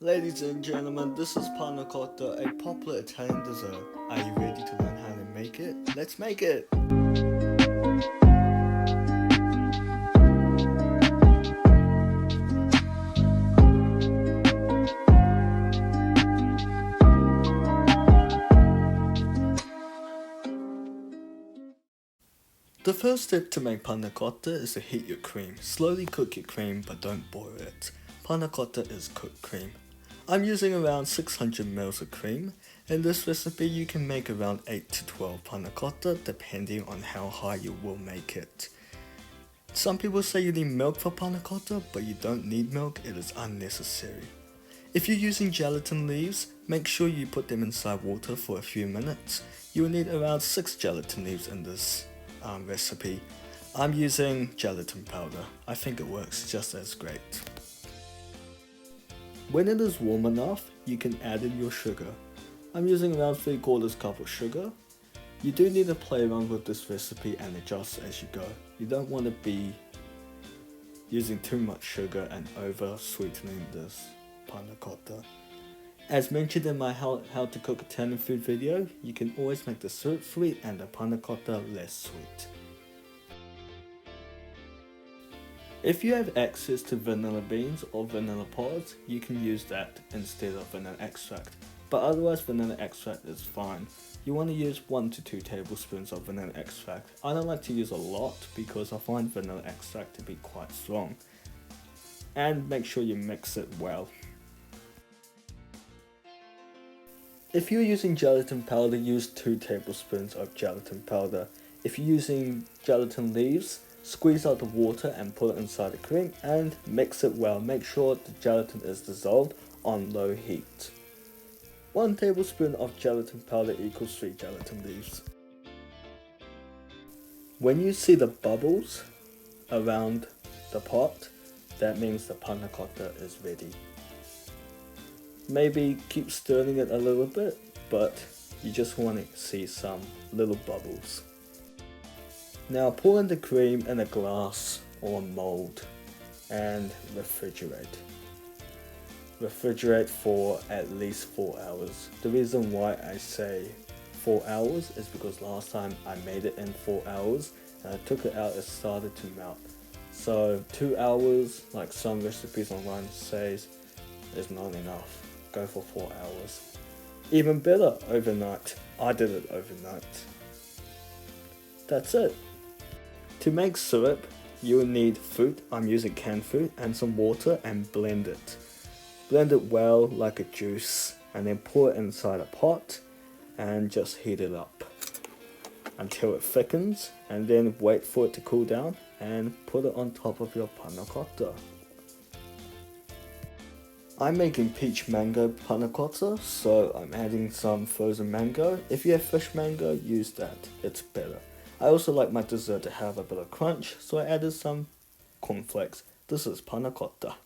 Ladies and gentlemen, this is Panna Cotta, a popular Italian dessert. Are you ready to learn how to make it? Let's make it! The first step to make panna cotta is to heat your cream. Slowly cook your cream, but don't boil it. Panna cotta is cooked cream. I'm using around 600 ml of cream. In this recipe you can make around 8 to 12 panna cotta depending on how high you will make it. Some people say you need milk for panna cotta, but you don't need milk, it is unnecessary. If you're using gelatin leaves, make sure you put them inside water for a few minutes. You will need around 6 gelatin leaves in this recipe. I'm using gelatin powder. I think it works just as great. When it is warm enough, you can add in your sugar. I'm using around 3/4 cup of sugar. You do need to play around with this recipe and adjust as you go. You don't want to be using too much sugar and over sweetening this panna cotta. As mentioned in my how to cook Italian food video, you can always make the syrup sweet and the panna cotta less sweet. If you have access to vanilla beans or vanilla pods, you can use that instead of vanilla extract. But otherwise vanilla extract is fine. You want to use 1 to 2 tablespoons of vanilla extract. I don't like to use a lot because I find vanilla extract to be quite strong. And make sure you mix it well. If you're using gelatin powder, use 2 tablespoons of gelatin powder. If you're using gelatin leaves, squeeze out the water and put it inside the cream and mix it well. Make sure the gelatin is dissolved on low heat. 1 tablespoon of gelatin powder equals 3 gelatin leaves. When you see the bubbles around the pot, that means the panna cotta is ready. Maybe keep stirring it a little bit, but you just want to see some little bubbles. Now pour in the cream in a glass or mold and refrigerate. Refrigerate for at least 4 hours. The reason why I say 4 hours is because last time I made it in 4 hours and I took it out, it started to melt. So 2 hours, like some recipes online says, is not enough. Go for 4 hours. Even better, overnight. I did it overnight. That's it. To make syrup, you will need fruit, I'm using canned fruit, and some water and blend it. Blend it well like a juice and then pour it inside a pot and just heat it up until it thickens and then wait for it to cool down and put it on top of your panna cotta. I'm making peach mango panna cotta, so I'm adding some frozen mango. If you have fresh mango, use that, it's better. I also like my dessert to have a bit of crunch, so I added some cornflakes. This is panna cotta.